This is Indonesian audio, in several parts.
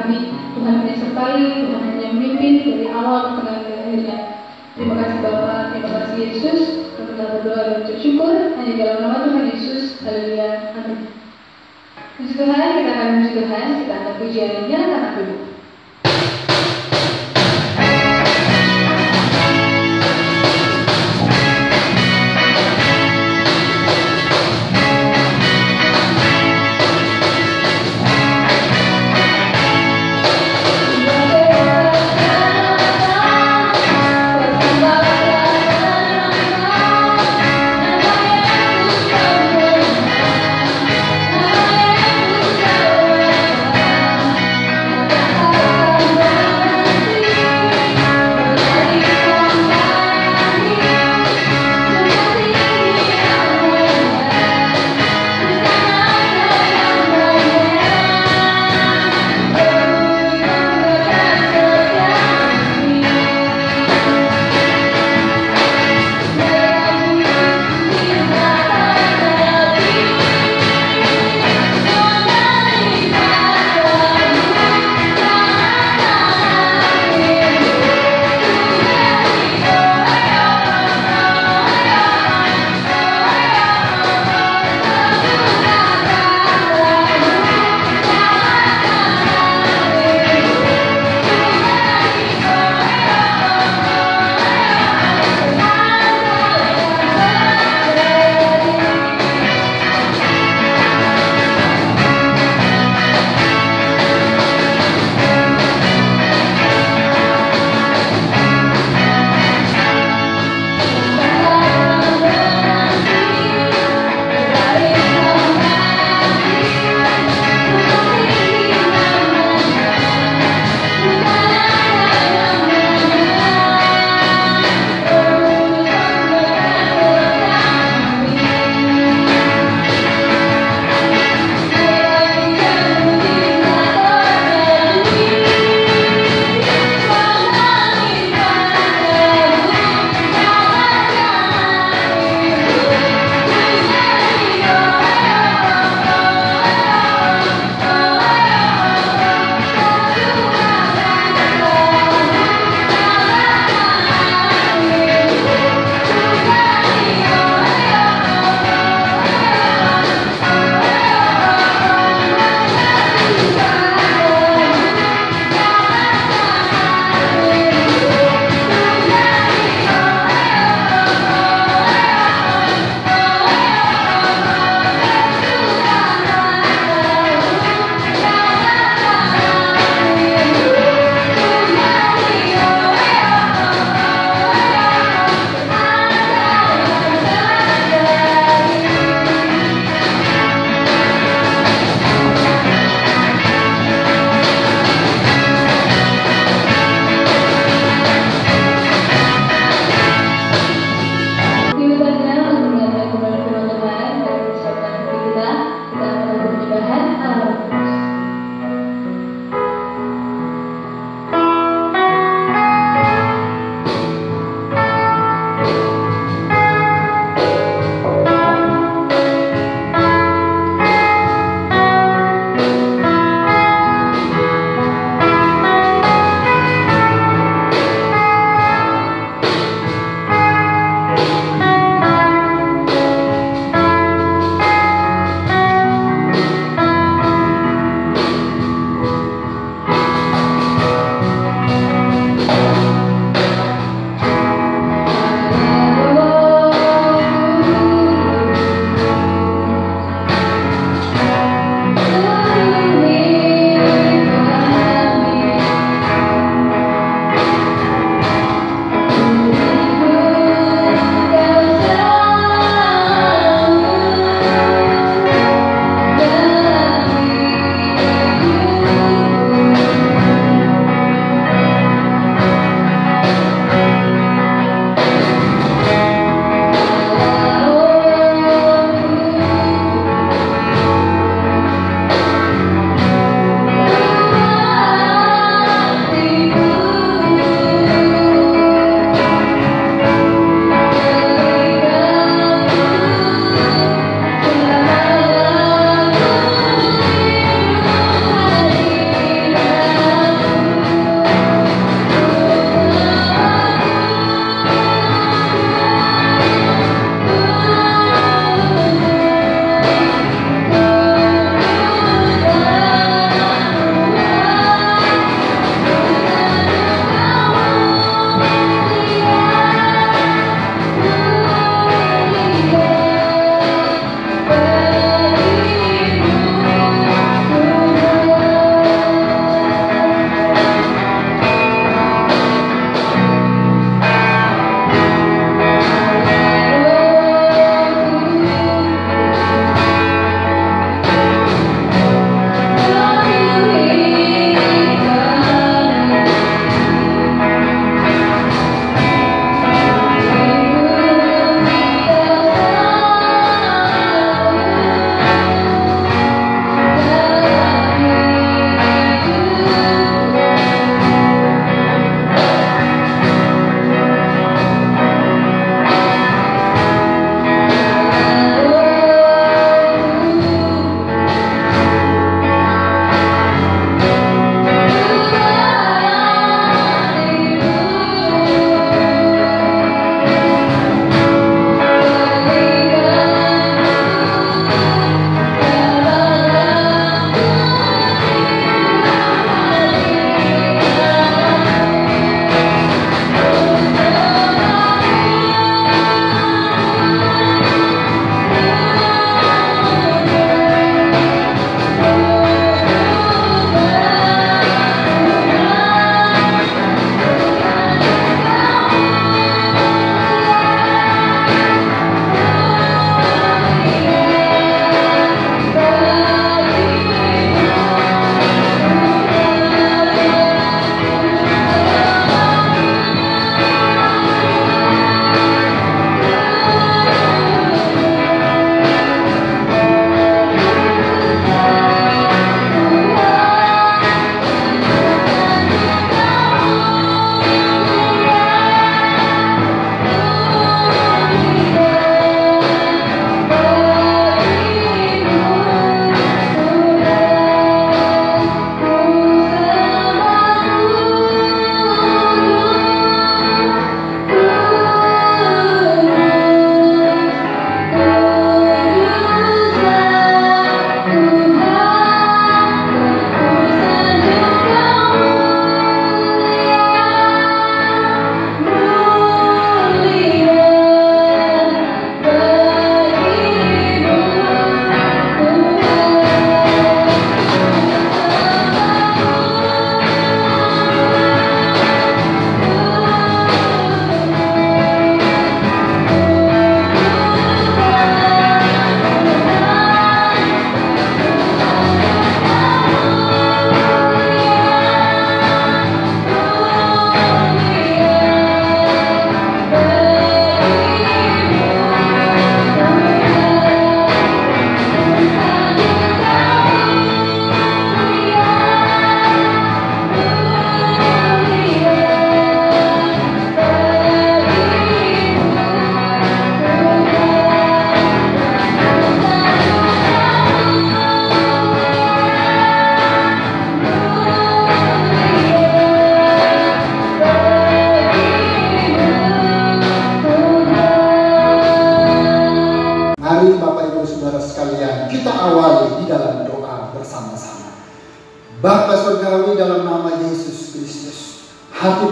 kami. Tuhan menyertai, Tuhan hanya memimpin dari awal, tengah, dan akhirnya. Terima kasih Bapa, terima kasih Yesus. Kami telah berdoa dan ucap syukur hanya dalam nama Tuhan Yesus. Haleluya, amin. Puji Tuhan, kita akan puji Tuhan, kita akan pujiannya karena dulu. Terima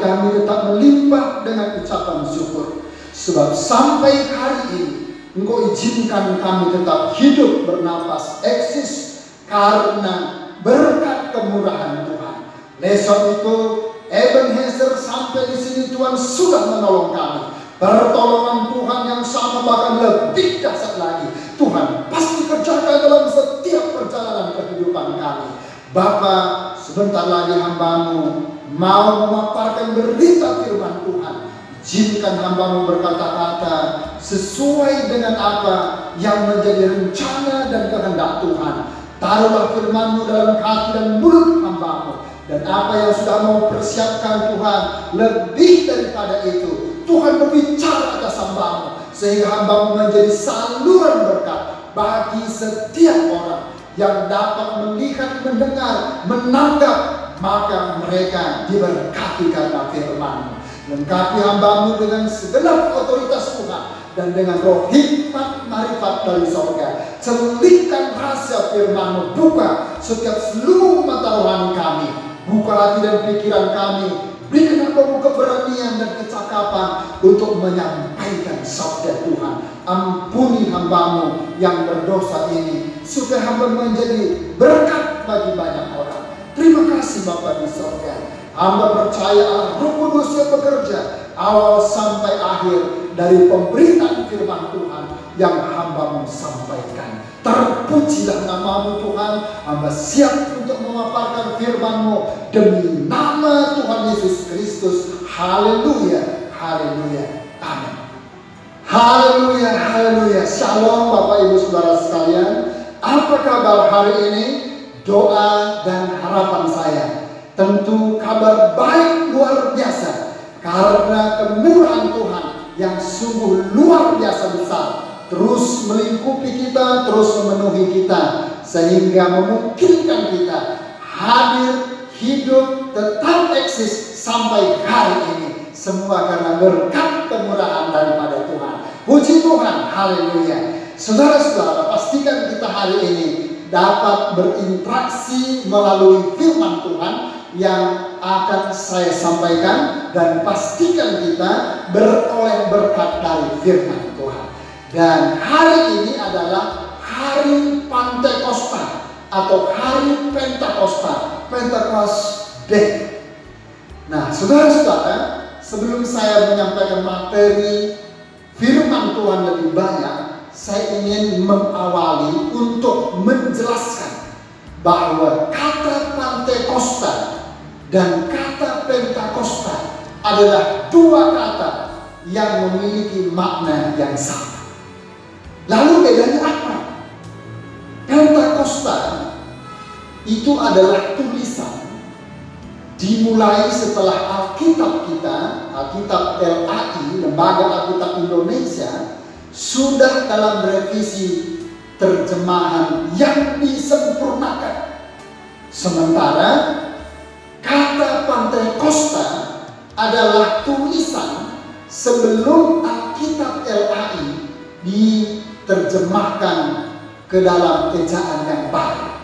kami tetap melimpah dengan ucapan syukur. Sebab sampai hari ini Engkau izinkan kami tetap hidup, bernapas, eksis karena berkat kemurahan Tuhan. Lesson itu Ebenezer sampai di sini Tuhan sudah menolong kami. Pertolongan Tuhan yang sama bahkan lebih dahsyat lagi Tuhan pasti kerjakan dalam setiap perjalanan kehidupan kami. Bapa, sebentar lagi hamba-Mu mau memaparkan berita firman Tuhan. Izinkan hamba-Mu berkata-kata sesuai dengan apa yang menjadi rencana dan kehendak Tuhan. Taruhlah firman-Mu dalam hati dan mulut hamba-Mu. Dan apa yang sudah mau persiapkan Tuhan, lebih daripada itu Tuhan berbicara atas hamba-Mu, sehingga hamba-Mu menjadi saluran berkat bagi setiap orang yang dapat melihat, mendengar, menangkap, maka mereka diberkati karena firman-Mu. Lengkapi hamba-Mu dengan segenap otoritas Tuhan dan dengan roh hikmat marifat dari sorga. Celitkan rahasia firman-Mu, buka setiap seluruh mata rohani kami, buka hati dan pikiran kami. Berikan hamba-Mu keberanian dan kecakapan untuk menyampaikan sabda Tuhan. Ampuni hamba-Mu yang berdosa ini, supaya hamba menjadi berkat bagi banyak orang. Terima kasih Bapa di sorga. Hamba percaya Roh Kudus yang bekerja awal sampai akhir dari pemberitaan firman Tuhan yang hamba-Mu sampaikan. Terpujilah nama-Mu Tuhan. Hamba siap untuk memaparkan firman-Mu demi nama Tuhan Yesus Kristus. Haleluya, haleluya, amin. Haleluya, haleluya. Shalom Bapak Ibu Saudara sekalian. Apa kabar hari ini? Doa dan harapan saya tentu kabar baik luar biasa, karena kemurahan Tuhan yang sungguh luar biasa besar terus melingkupi kita, terus memenuhi kita, sehingga memungkinkan kita hadir, hidup, tetap eksis sampai hari ini. Semua karena berkat kemurahan daripada Tuhan. Puji Tuhan, haleluya. Saudara-saudara, pastikan kita hari ini dapat berinteraksi melalui firman Tuhan yang akan saya sampaikan, dan pastikan kita beroleh berkat dari firman Tuhan. Dan hari ini adalah hari Pantekosta atau hari Pentakosta, Pentecost Day. Nah, saudara-saudara, sebelum saya menyampaikan materi firman Tuhan lebih banyak, saya ingin mengawali untuk menjelaskan bahwa kata Pantekosta dan kata Pentakosta adalah dua kata yang memiliki makna yang sama. Lalu bedanya apa? Pentakosta itu adalah tulisan dimulai setelah Alkitab kita, Alkitab LAI, Lembaga Alkitab Indonesia, sudah dalam revisi terjemahan yang disempurnakan. Sementara kata Pantekosta adalah tulisan sebelum Alkitab LAI diterjemahkan ke dalam ejaan yang baru.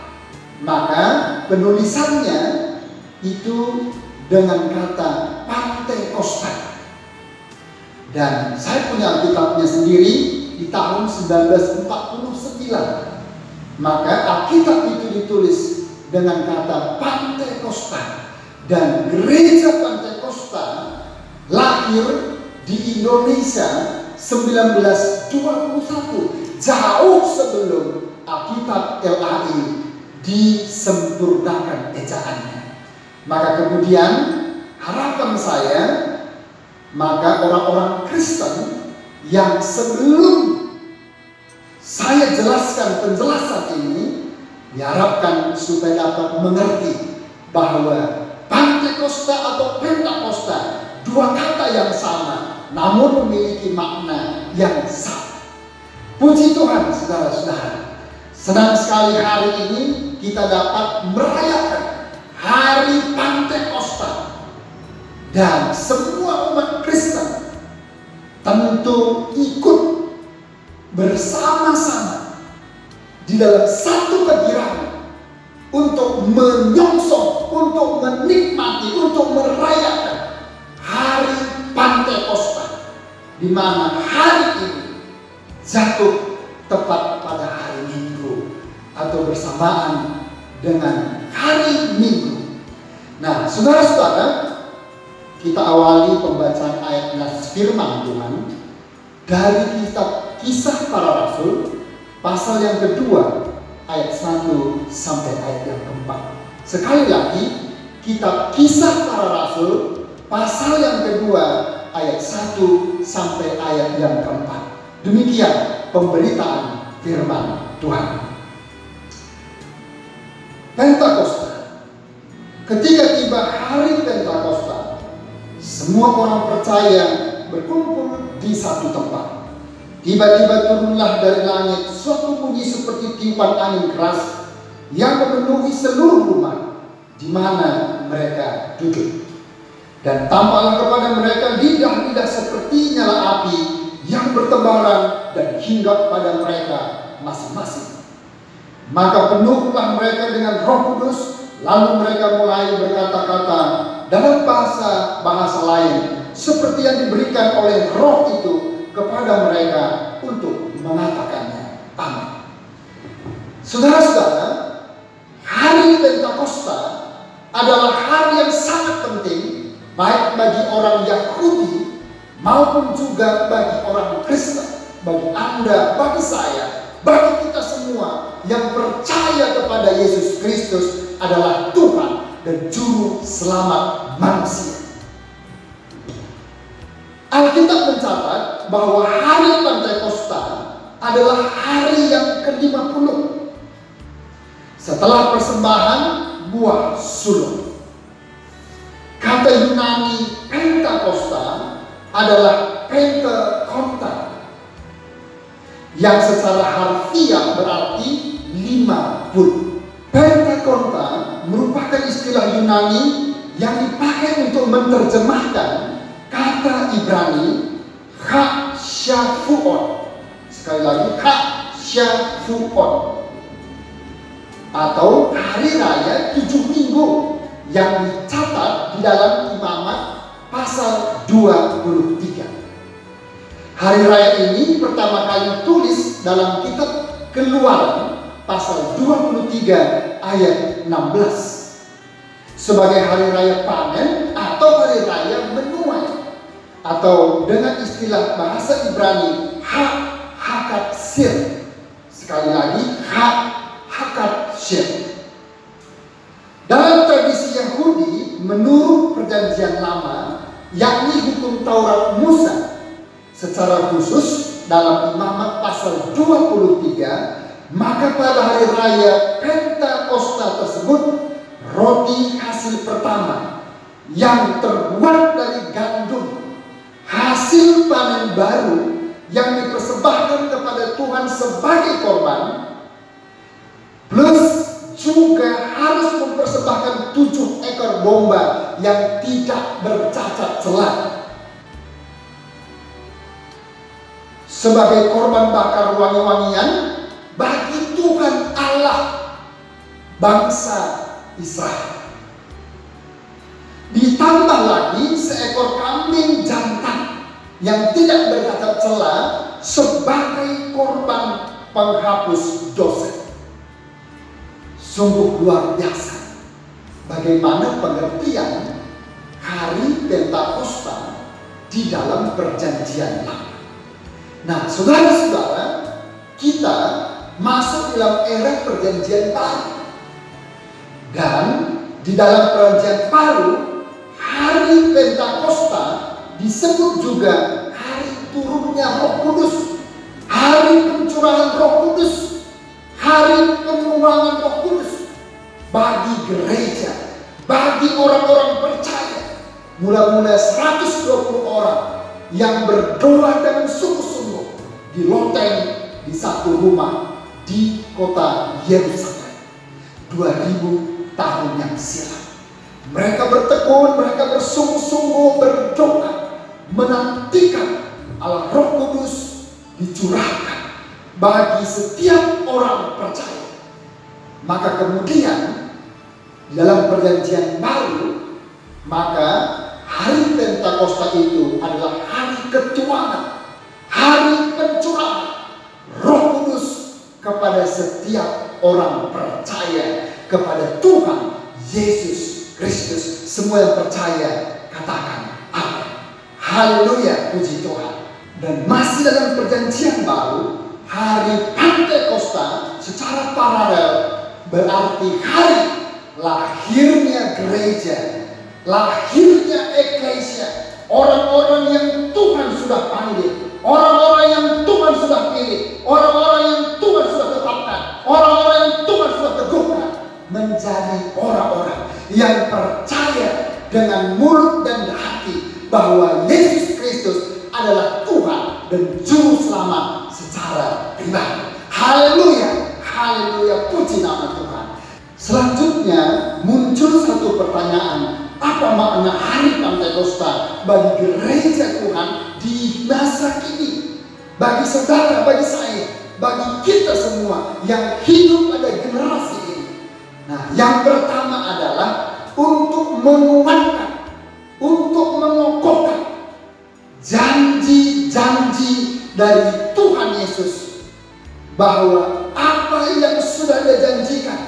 Maka penulisannya itu dengan kata Pantekosta. Dan saya punya Alkitabnya sendiri di tahun 1949. Maka Alkitab itu ditulis dengan kata Pantekosta. Dan gereja Pantekosta lahir di Indonesia 1921, jauh sebelum Alkitab LAI disempurnakan ejaannya. Maka kemudian harapan saya, maka orang-orang Kristen yang sebelum saya jelaskan penjelasan ini, diharapkan supaya dapat mengerti bahwa Pantekosta atau Pentakosta dua kata yang sama, namun memiliki makna yang sama. Puji Tuhan, saudara-saudara. Senang sekali hari ini kita dapat merayakan hari Pantekosta. Dan semua umat Kristen tentu ikut bersama-sama di dalam satu kegirangan untuk menyongsong, untuk menikmati, untuk merayakan di mana hari ini jatuh tepat pada hari Minggu atau bersamaan dengan hari Minggu. Nah, saudara-saudara, kita awali pembacaan ayat firman Tuhan dari kitab Kisah Para Rasul pasal yang kedua ayat 1 sampai ayat yang keempat. Sekali lagi, kitab Kisah Para Rasul pasal yang kedua ayat 1 sampai ayat yang keempat. Demikian pemberitaan firman Tuhan. Pentakosta. Ketika tiba hari Pentakosta, semua orang percaya berkumpul di satu tempat. Tiba-tiba turunlah dari langit suatu bunyi seperti tiupan angin keras yang memenuhi seluruh rumah di mana mereka duduk. Dan tampaklah kepada mereka lidah-lidah seperti nyala api yang bertebaran dan hinggap pada mereka masing-masing. Maka penuhlah mereka dengan Roh Kudus, lalu mereka mulai berkata-kata dalam bahasa lain seperti yang diberikan oleh Roh itu kepada mereka untuk mengatakannya. Amin. Saudara-saudara, hari Pentakosta adalah hari yang sangat penting baik bagi orang Yahudi maupun juga bagi orang Kristen, bagi Anda, bagi saya, bagi kita semua yang percaya kepada Yesus Kristus adalah Tuhan dan Juru Selamat manusia. Alkitab mencatat bahwa hari Pentakosta adalah hari yang ke-50 setelah persembahan buah sulung. Kata Yunani Pentakosta adalah Pentakonta yang secara harfiah berarti 50. Pentakonta merupakan istilah Yunani yang dipakai untuk menerjemahkan kata Ibrani Chak-Shavuot. Sekali lagi, Chak-Shavuot, atau hari raya 7 minggu yang dicatat di dalam Imamat pasal 23. Hari raya ini pertama kali tulis dalam kitab Keluaran pasal 23 ayat 16 sebagai hari raya panen atau hari raya menuai, atau dengan istilah bahasa Ibrani Hakatsir. Sekali lagi, Hakatsir. Dalam tradisi Yahudi menurut Perjanjian Lama, yakni hukum Taurat Musa, secara khusus dalam Imamat pasal 23, maka pada hari raya Pentakosta tersebut, roti hasil pertama yang terbuat dari gandum, hasil panen baru yang dipersembahkan kepada Tuhan sebagai korban, plus juga harus mempersembahkan 7 ekor domba yang tidak bercacat celah sebagai korban bakar wangi-wangian bagi Tuhan Allah bangsa Israel. Ditambah lagi seekor kambing jantan yang tidak bercacat celah sebagai korban penghapus dosa. Sungguh luar biasa bagaimana pengertian hari Pentakosta di dalam Perjanjian Lama. Nah, saudara-saudara, kita masuk dalam era Perjanjian Baru. Dan di dalam Perjanjian Baru, hari Pentakosta disebut juga hari turunnya Roh Kudus, hari pencurahan Roh Kudus, hari penurunan Roh Kudus bagi gereja, bagi orang-orang percaya. Mula-mula 120 orang yang berdoa dengan sungguh-sungguh di loteng di satu rumah di kota Yerusalem 2000 tahun yang silam. Mereka bertekun, mereka bersungguh-sungguh berdoa, menantikan Allah Roh Kudus dicurahkan bagi setiap orang percaya. Maka kemudian dalam Perjanjian Baru, maka hari Pentakosta itu adalah hari ketuanan orang percaya kepada Tuhan Yesus Kristus. Semua yang percaya katakan amin. Haleluya, puji Tuhan. Dan masih dalam perjanjian baru, hari Pentakosta secara paralel berarti hari lahirnya gereja, lahirnya eklesia, orang-orang yang Tuhan sudah panggil, orang-orang yang Tuhan sudah pilih, orang-orang yang Tuhan sudah tetapkan, orang-orang yang Tuhan sudah teguhkan, menjadi orang-orang yang percaya dengan mulut dan hati bahwa Yesus Kristus adalah Tuhan dan Juru Selamat secara pribadi. Haleluya, haleluya, puji nama Tuhan. Selanjutnya muncul satu pertanyaan, apa makna hari Pentakosta bagi gereja Tuhan di masa kini? Bagi saudara, bagi saya, bagi kita semua yang hidup pada generasi ini. Nah, yang pertama adalah untuk menguatkan, untuk mengokohkan janji-janji dari Tuhan Yesus, bahwa apa yang sudah Dia janjikan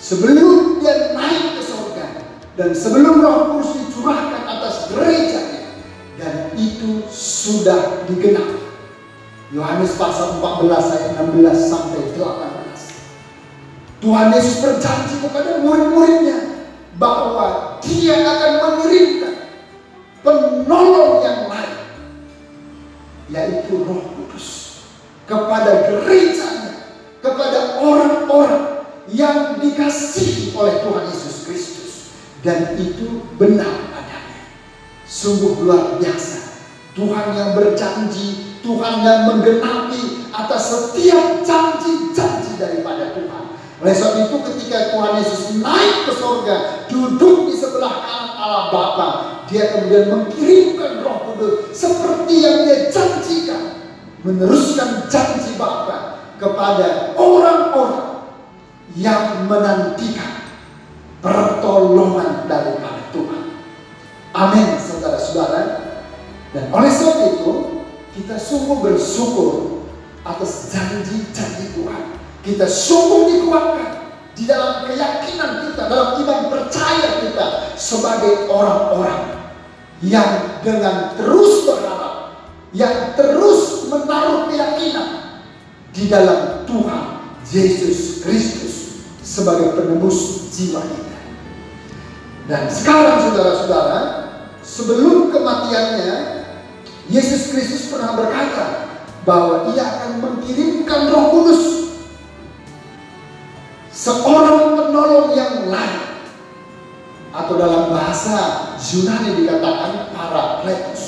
sebelum Dia naik ke surga dan sebelum Roh Kudus dicurahkan atas gerejanya, dan itu sudah digenapi. Yohanes pasal 14 ayat 16 sampai 18. Tuhan Yesus berjanji kepada murid-muridnya bahwa Dia akan mengirimkan penolong yang lain, yaitu Roh Kudus, kepada gerejanya, kepada orang-orang yang dikasihi oleh Tuhan Yesus Kristus. Dan itu benar adanya. Sungguh luar biasa. Tuhan yang berjanji, Tuhan yang menggenapi atas setiap janji-janji daripada Tuhan. Oleh sebab itu ketika Tuhan Yesus naik ke surga, duduk di sebelah kanan Allah Bapa, Dia kemudian mengirimkan Roh Kudus seperti yang Dia janjikan, meneruskan janji Bapa kepada orang-orang yang menantikan pertolongan daripada Tuhan. Amin, saudara-saudara. Dan oleh sebab itu kita sungguh bersyukur atas janji-janji Tuhan. Kita sungguh dikuatkan di dalam keyakinan kita, dalam iman percaya kita sebagai orang-orang yang dengan terus berharap, yang terus menaruh keyakinan di dalam Tuhan Yesus Kristus sebagai penebus jiwa kita. Dan sekarang saudara-saudara, sebelum kematiannya, Yesus Kristus pernah berkata bahwa Ia akan mengirimkan Roh Kudus, seorang penolong yang lain, atau dalam bahasa Yunani dikatakan Parakletos.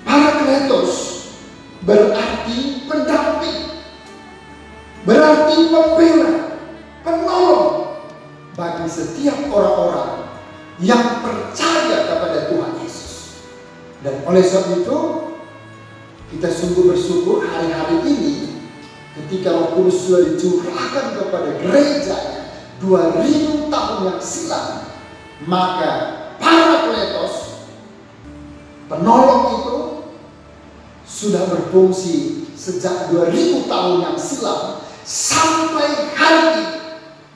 Parakletos berarti pendamping, berarti pembela, penolong bagi setiap orang-orang yang percaya kepada Tuhan Yesus. Dan oleh sebab itu kita sungguh bersyukur hari-hari ini ketika Roh Kudus sudah dicurahkan kepada gerejanya 2000 tahun yang silam, maka Parakletos, penolong itu, sudah berfungsi sejak 2000 tahun yang silam sampai hari ini.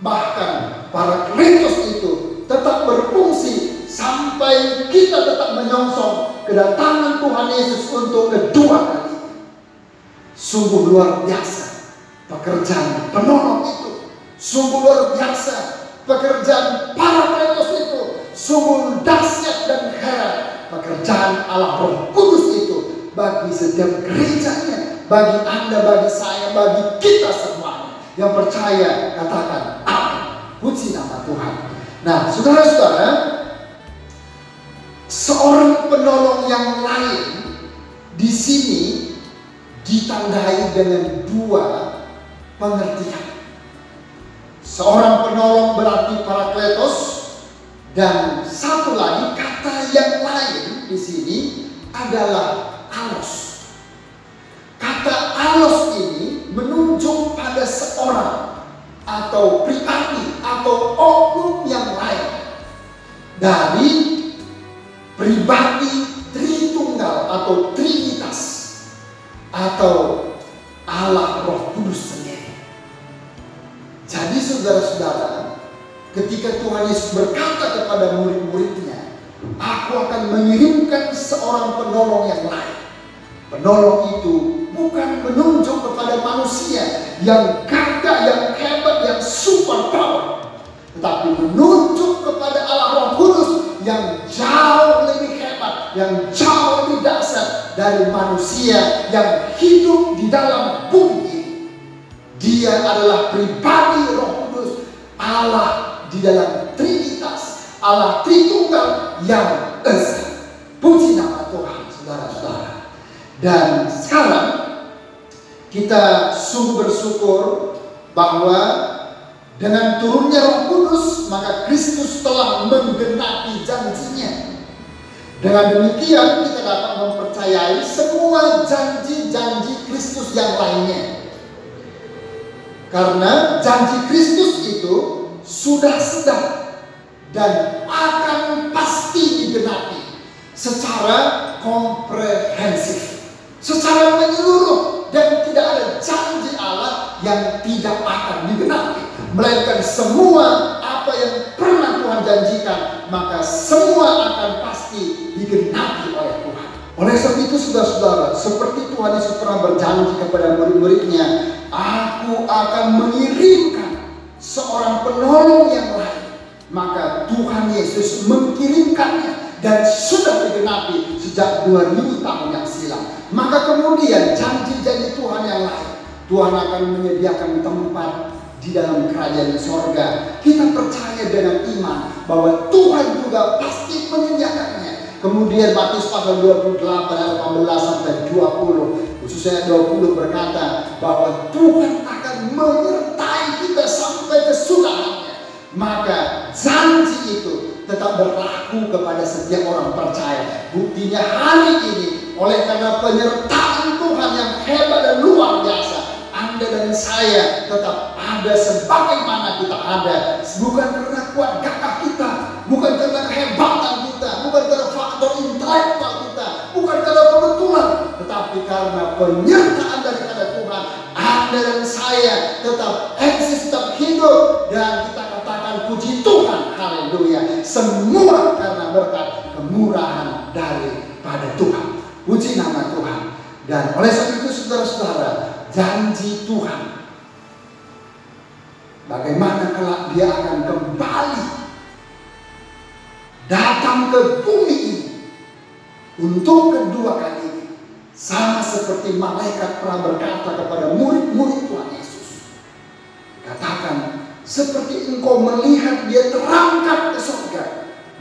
Bahkan Parakletos itu tetap berfungsi sampai kita tetap menyongsong kedatangan Tuhan Yesus untuk kedua kali. Sungguh luar biasa pekerjaan penolong itu. Sungguh luar biasa pekerjaan Parakletos itu. Sungguh dahsyat dan heran pekerjaan Allah Roh Kudus itu bagi setiap gerejanya, bagi Anda, bagi saya, bagi kita semuanya yang percaya. Katakan amin. Puji nama Tuhan. Nah, saudara-saudara, seorang penolong yang lain di sini ditandai dengan dua pengertian. Seorang penolong berarti Parakletos, dan satu lagi kata yang lain di sini adalah alos. Kata alos ini menunjuk pada seorang atau pribadi atau oknum yang lain dari pribadi Tritunggal atau Trinitas atau Allah Roh Kudus sendiri. ketika Tuhan Yesus berkata kepada murid-muridnya, aku akan mengirimkan seorang penolong yang lain. Penolong itu bukan menunjuk kepada manusia yang gagah, yang hebat, yang super power, tetapi menunjuk kepada Allah Roh Kudus yang jauh lebih hebat, yang jauh lebih dahsyat dari manusia yang hidup di dalam bumi ini. Dia adalah pribadi Roh Kudus, Allah di dalam Trinitas, Allah Tritunggal yang esa. Puji nama Tuhan, saudara-saudara. Dan sekarang kita sungguh bersyukur bahwa dengan turunnya Roh Kudus, maka Kristus telah menggenapi janjinya. Dengan demikian kita dapat mempercayai semua janji-janji Kristus yang lainnya. Karena janji Kristus itu sudah sedang dan akan pasti digenapi secara komprehensif, secara menyeluruh, dan tidak ada janji Allah yang tidak akan digenapi, melainkan semua apa yang pernah Tuhan janjikan, maka semua akan pasti digenapi oleh Tuhan. Oleh sebab itu saudara-saudara, seperti Tuhan Yesus pernah berjanji kepada murid-muridnya, aku akan mengirimkan seorang penolong yang lain. Maka Tuhan Yesus mengirimkannya dan sudah digenapi sejak 2000 tahun yang silam. Maka kemudian janji-janji Tuhan yang lain, Tuhan akan menyediakan tempat di dalam kerajaan sorga. Kita percaya dengan iman bahwa Tuhan juga pasti menyediakannya. Kemudian Matius pasal 28 ayat 18 sampai 20, khususnya 20 berkata bahwa Tuhan akan menyertai kita sampai kesudahannya. Maka janji itu tetap berlaku kepada setiap orang percaya. Buktinya hari ini, oleh karena penyertaan Tuhan yang hebat dan luar biasa, Anda dan saya tetap ada sebagaimana kita ada. Bukan karena kuat gagah kita, bukan karena kehebatan kita, bukan karena faktor intelektual kita, bukan karena kebetulan, tetapi karena penyertaan daripada Tuhan. Anda dan saya tetap eksis, tetap hidup, dan kita katakan puji Tuhan, haleluya. Semua karena berkat kemurahan daripada Tuhan. Puji nama Tuhan. Dan oleh sebab itu saudara-saudara, janji Tuhan, bagaimana kelak dia akan kembali datang ke bumi ini untuk kedua kalinya, sama seperti malaikat pernah berkata kepada murid-murid Tuhan Yesus, katakan, seperti engkau melihat dia terangkat ke surga,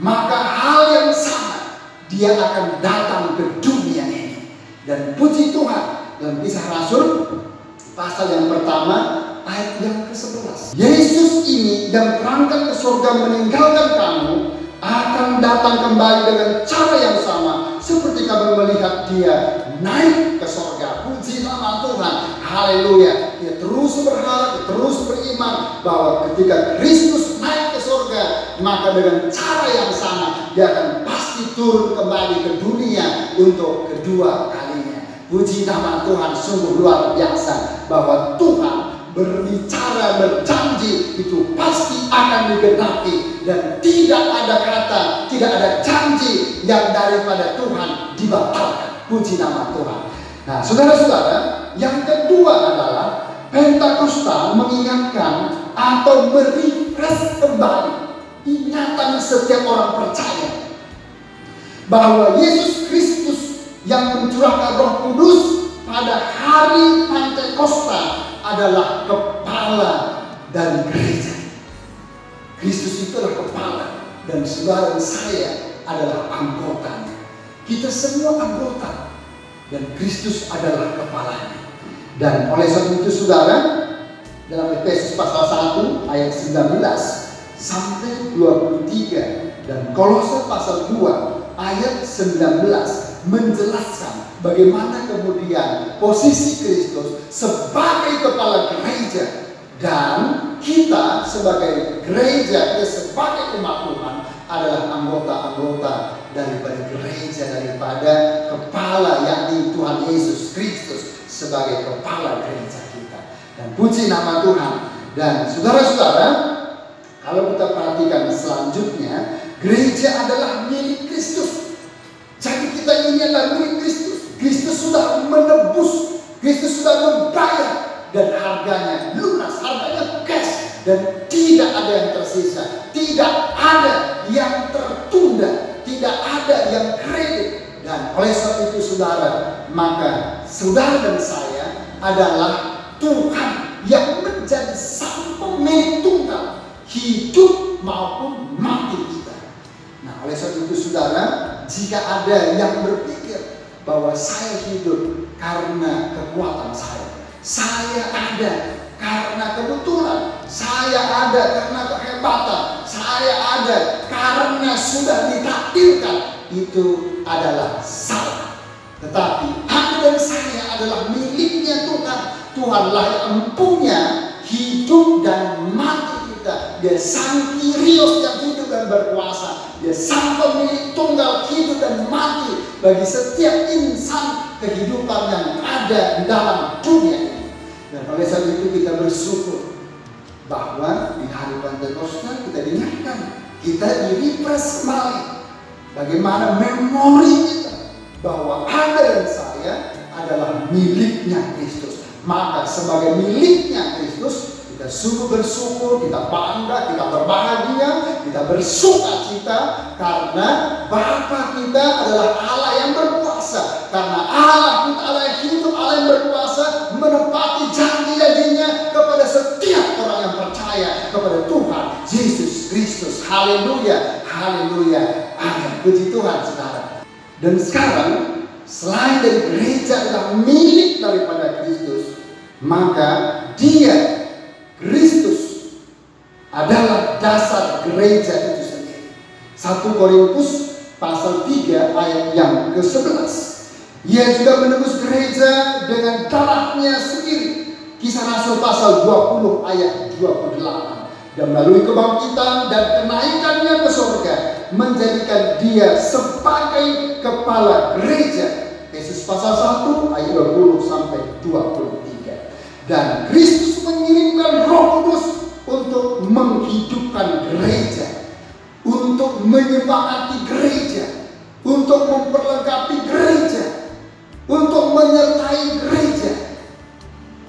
maka hal yang sama dia akan datang ke dunia ini. Dan puji Tuhan, dalam Kisah Rasul pasal yang pertama ayat yang ke-11, Yesus ini yang terangkat ke surga meninggalkan kamu akan datang kembali dengan cara yang sama seperti kamu melihat dia naik ke surga. Puji nama Tuhan, haleluya. Dia terus berharap, terus beriman bahwa ketika Kristus naik ke surga, maka dengan cara yang sama dia akan pasti turun kembali ke dunia untuk kedua kalinya. Puji nama Tuhan, sungguh luar biasa bahwa Tuhan berbicara, berjanji itu pasti akan digenapi, dan tidak ada kata, tidak ada janji yang daripada Tuhan dibatalkan. Puji nama Tuhan. Nah, saudara-saudara, yang kedua adalah Pentakosta mengingatkan atau merefresh kembali ingatan setiap orang percaya bahwa Yesus Kristus yang mencurahkan Roh Kudus pada hari Pentakosta adalah kepala dari gereja. Kristus itu adalah kepala, dan saudara dan saya adalah anggota. Kita semua anggota, dan Kristus adalah kepalanya. Dan oleh sebab itu saudara, dalam Efesus pasal 1 ayat 19 sampai 23 dan Kolose pasal 2 ayat 19 menjelaskan bagaimana kemudian posisi Kristus sebagai kepala gereja, dan kita sebagai gereja, kita sebagai umat Tuhan adalah anggota-anggota daripada gereja, daripada kepala yakni Tuhan Yesus Kristus sebagai kepala gereja kita. Dan puji nama Tuhan. Dan saudara-saudara, Kalau kita perhatikan selanjutnya, gereja adalah milik Kristus. Jadi kita ini adalah milik Kristus. Kristus sudah menebus, Kristus sudah membayar, dan harganya lunas, harganya cash, dan tidak ada yang tersisa, tidak ada yang tertunda, tidak ada yang kredit. Dan oleh sebab itu saudara, maka saudara dan saya adalah Tuhan yang menjadi sang pemilik tunggal hidup maupun mati kita. Nah, oleh sebab itu saudara, jika ada yang berpikir bahwa saya hidup karena kekuatan saya ada karena kebetulan, saya ada karena kehebatan, saya ada karena sudah ditakdirkan, itu adalah salah. Tetapi Anda dan saya adalah miliknya Tuhan. Tuhanlah yang mempunya hidup dan mati kita. Dia sang Kyrios yang hidup dan berkuasa. Dia sang pemilik tunggal hidup dan mati bagi setiap insan kehidupan yang ada di dalam dunia ini. Dan oleh sebab itu kita bersyukur bahwa di hari Pentakosta kita diingatkan, kita di-refresh kembali bagaimana memori kita bahwa Anda dan saya adalah miliknya Kristus. Maka sebagai miliknya Kristus, kita sungguh bersyukur, kita bangga, kita berbahagia, kita bersukacita karena Bapa kita adalah Allah yang berkuasa. Karena Allah kita Allah yang hidup, Allah yang berkuasa, menepati janji-janjinya kepada setiap orang yang percaya kepada Tuhan Yesus Kristus. Haleluya, haleluya. Amin. Puji Tuhan saudara. Dan sekarang, selain dari gereja adalah milik daripada Kristus, maka Dia, Kristus, adalah dasar gereja itu sendiri. 1 Korintus pasal 3 ayat yang ke-11. Ia juga menebus gereja dengan darahnya sendiri. Kisah Rasul pasal 20 ayat 28. Dan melalui kebangkitan dan kenaikannya ke surga, menjadikan Dia sebagai kepala gereja. Yesus pasal 1 ayat 20 sampai 23. Dan Kristus mengirimkan Roh Kudus untuk menghidupkan gereja, untuk menyemangati gereja, untuk memperlengkapi gereja, untuk menyertai gereja,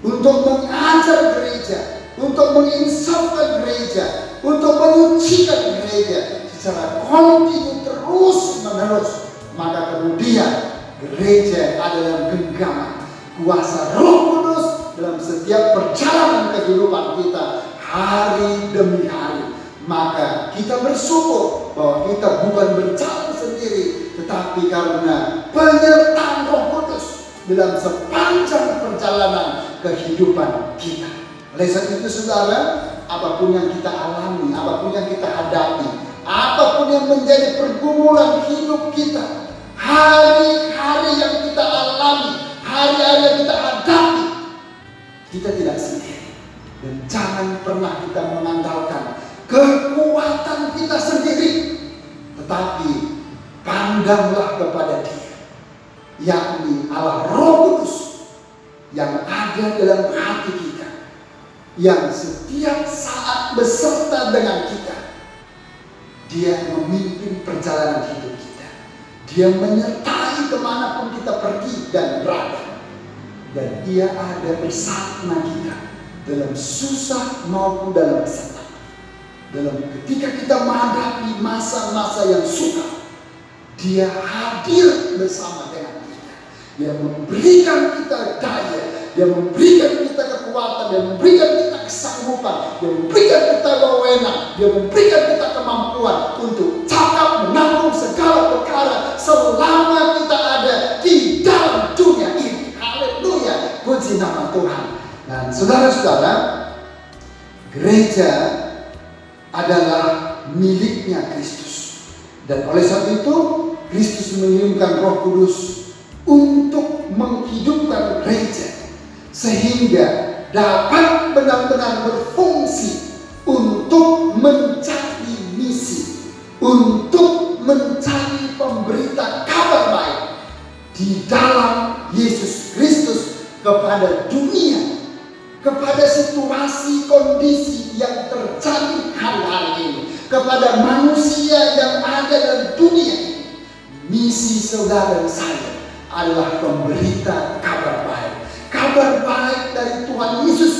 untuk mengajar gereja, untuk menginsafkan gereja, untuk menyucikan gereja secara kontinu terus menerus. Maka kemudian gereja adalah genggaman kuasa Roh Kudus dalam setiap perjalanan kehidupan kita hari demi hari. Maka kita bersyukur bahwa kita bukan berjalan sendiri, tetapi karena penyertaan Roh Kudus dalam sepanjang perjalanan kehidupan kita. Oleh sebab itu saudara, apapun yang kita alami, apapun yang kita hadapi, apapun yang menjadi pergumulan hidup kita, hari-hari yang kita alami, hari-hari yang kita hadapi, kita tidak sendiri. Dan jangan pernah kita mengandalkan kekuatan kita sendiri, tetapi pandanglah kepada Dia, yakni Allah Roh Kudus yang ada dalam hati kita, yang setiap saat beserta dengan kita. Dia memimpin perjalanan hidup kita. Dia menyertai kemanapun kita pergi dan berada. Dan Dia ada bersama kita dalam susah maupun dalam senang. Dalam ketika kita menghadapi masa-masa yang sukar, Dia hadir bersama dengan kita. Dia memberikan kita daya, Dia memberikan kita kekuatan, Dia memberikan kita kesanggupan, Dia memberikan kita wewenang, Dia memberikan kita kemampuan untuk cakap menanggung segala perkara selama kita ada di dalam dunia ini. Haleluya, puji nama Tuhan. Dan saudara-saudara, gereja adalah miliknya Kristus. Dan oleh sebab itu, Kristus mengirimkan Roh Kudus untuk menghidupkan gereja, sehingga dapat benar-benar berfungsi untuk mencari misi, untuk mencari pemberita kabar baik di dalam Yesus Kristus kepada dunia, kepada situasi kondisi yang terjadi hari-hari ini, kepada manusia yang ada dalam dunia ini. Misi saudara dan saya adalah pemberita kabar baik. Kabar baik dari Tuhan Yesus.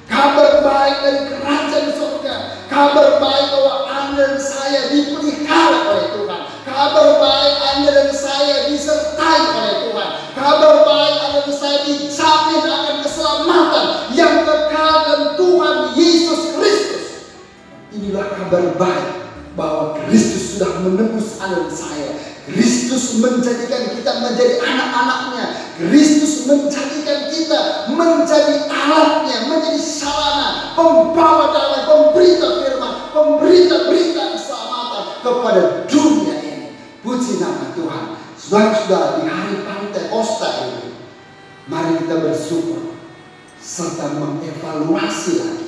Kabar baik dari kerajaan surga. Kabar baik bahwa Anda dan saya dipelihara oleh Tuhan. Kabar baik Anda dan saya disertai oleh Tuhan. Kabar baik Anda dan saya dijamin akan keselamatan yang kekal dan Tuhan Yesus Kristus. Inilah kabar baik bahwa Kristus sudah menebus Anda dan saya. Kristus menjadikan kita menjadi anak-anaknya. Kristus menjadikan kita menjadi alatnya, menjadi sarana, pembawa damai, pemberita firman, pemberita berita keselamatan kepada dunia ini. Puji nama Tuhan. Saudara-saudara, di hari Pentakosta ini, mari kita bersyukur serta mengevaluasi lagi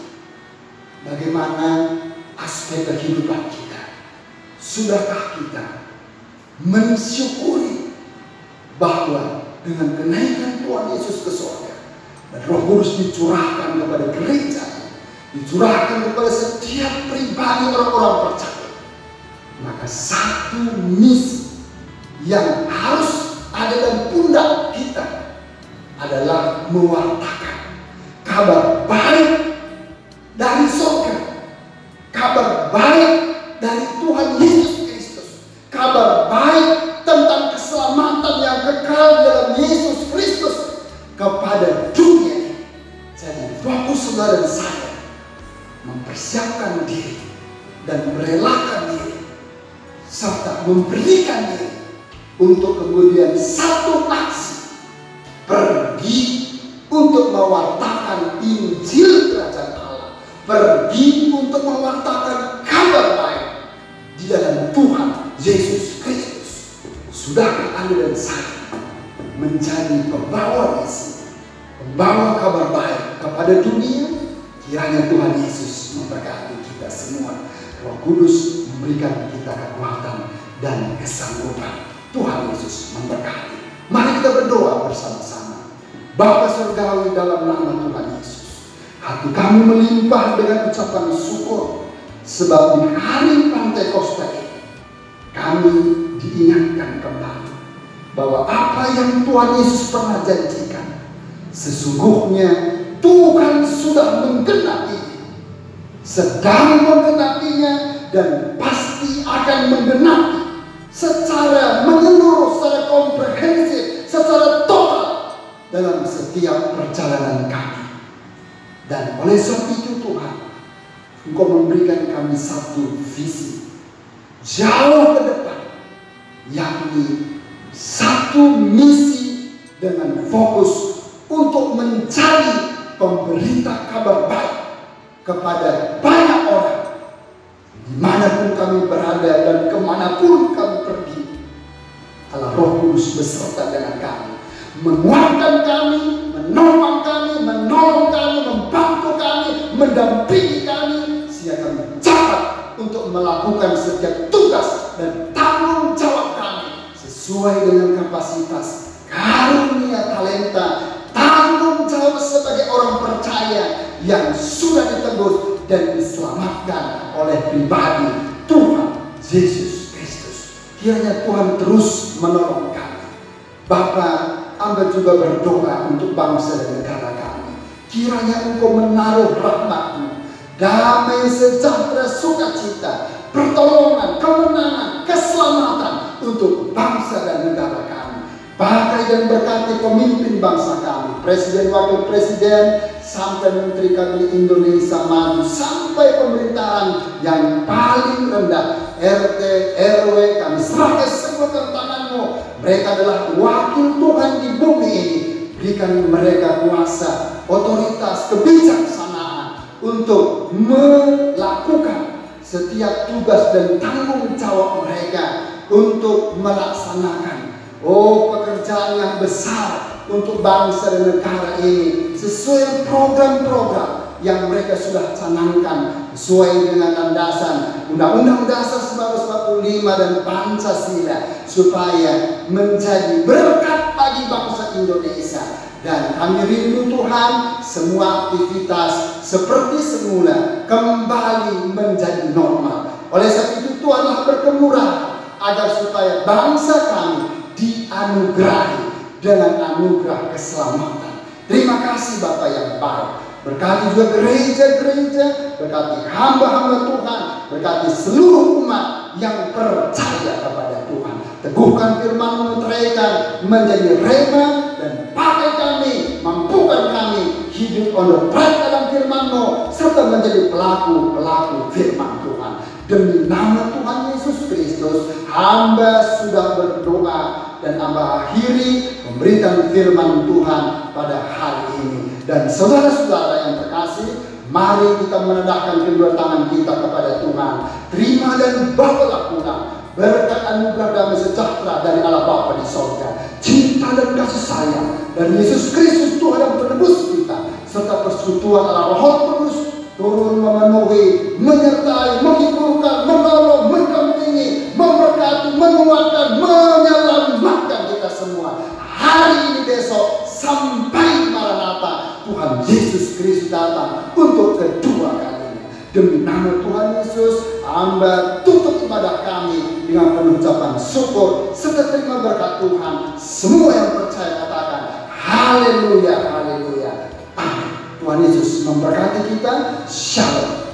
bagaimana aspek kehidupan kita. Sudahkah kita mensyukuri bahwa dengan kenaikan Tuhan Yesus ke surga dan Roh Kudus dicurahkan kepada gereja, dicurahkan kepada setiap pribadi orang-orang percaya, maka satu misi yang harus ada dalam pundak kita adalah mewartakan kabar baik dari surga, kabar baik dari Tuhan Yesus Kristus, kabar baik tentang keselamatan yang kekal dalam Yesus Kristus kepada dunia ini. Jadi fokus saudara dan saya mempersiapkan diri dan merelakan diri serta memberikan diri untuk kemudian satu aksi pergi untuk mewartakan Injil Kerajaan Allah, pergi untuk mewartakan kabar baik di dalam Tuhan Yesus Kristus. Sudahkah Anda dan saya menjadi pembawa misi, pembawa kabar baik kepada dunia? Kiranya Tuhan Yesus memberkati kita semua. Roh Kudus memberikan kita kekuatan dan kesanggupan. Tuhan Yesus memberkati. Mari kita berdoa bersama-sama. Bapa Surgawi, dalam nama Tuhan Yesus, hati kami melimpah dengan ucapan syukur sebab di hari Pentakosta ini kami diingatkan kembali bahwa apa yang Tuhan Yesus pernah janjikan sesungguhnya Tuhan sudah menggenapi, sedang menggenapinya, dan pasti akan menggenapi secara menyeluruh, secara komprehensif, secara total dalam setiap perjalanan kami. Dan oleh sebab itu Tuhan, Engkau memberikan kami satu visi jauh ke depan, yakni satu misi dengan fokus untuk mencari pemberita kabar baik kepada banyak orang dimanapun kami berada dan kemanapun kami pergi. Allah Roh Kudus beserta dengan kami, menguatkan kami, menopang kami, menolong kami, membantu kami, mendampingi kami, sehingga kami cepat untuk melakukan setiap tugas dan tanggung jawab kami sesuai dengan kapasitas, karunia, talenta, tanggung jawab sebagai orang percaya yang sudah ditebus dan diselamatkan oleh pribadi Tuhan Yesus Kristus. Kiranya Tuhan terus menolong kami. Bapa, Amba juga berdoa untuk bangsa dan negara kami. Kiranya Engkau menaruh rahmat-Mu, damai, sejahtera, sukacita, pertolongan, kemenangan, keselamatan untuk bangsa dan negara kami. Pakai dan berkati pemimpin bangsa kami, presiden, wakil presiden, sampai menteri kabinet Indonesia Maju, sampai pemerintahan yang paling rendah, RT, RW, kami serahkan semua ke tangan-Mu. Mereka adalah wakil Tuhan di bumi ini. Berikan mereka kuasa, otoritas, kebijaksanaan untuk melakukan setiap tugas dan tanggung jawab mereka untuk melaksanakan pekerjaan yang besar untuk bangsa dan negara ini sesuai program-program yang mereka sudah canangkan, sesuai dengan landasan Undang-Undang Dasar 1945 dan Pancasila, supaya menjadi berkat bagi bangsa Indonesia Dan kami rindu Tuhan, semua aktivitas seperti semula kembali menjadi normal. Oleh sebab itu Tuhanlah berkemurahan agar supaya bangsa kami dianugerahi dengan anugerah keselamatan. Terima kasih Bapa yang baik. Berkati juga gereja-gereja, berkati hamba-hamba Tuhan, berkati seluruh umat yang percaya kepada Tuhan. Teguhkan firman-Mu, teraikan menjadi rema, dan pakai kami, mampukan kami hidup on the track dalam firman-Mu, serta menjadi pelaku-pelaku firman Tuhan. Demi nama Tuhan Yesus Kristus, hamba sudah berdoa dan hamba akhiri memberikan firman Tuhan pada hari ini. Dan saudara-saudara yang terkasih, mari kita menendahkan kedua tangan kita kepada Tuhan. Terima dan bawalah pulang berkat anugerah damai sejahtera dari Allah Bapa di sorga, cinta dan kasih sayang dari Yesus Kristus Tuhan yang penebus kita, serta persekutuan Allah Roh Kudus turun memenuhi, menyertai, menghiburkan, menolong, mendampingi, memberkati, menguatkan, menyelamatkan kita semua hari ini, besok, sampai Maranatha Tuhan Yesus Kristus datang untuk kedua kalinya. Demi nama Tuhan Yesus, hamba tutup ibadah kami dengan penuh ucapan syukur serta terima berkat Tuhan. Semua yang percaya katakan haleluya, haleluya. Amin. Tuhan Yesus memberkati kita. Shalom.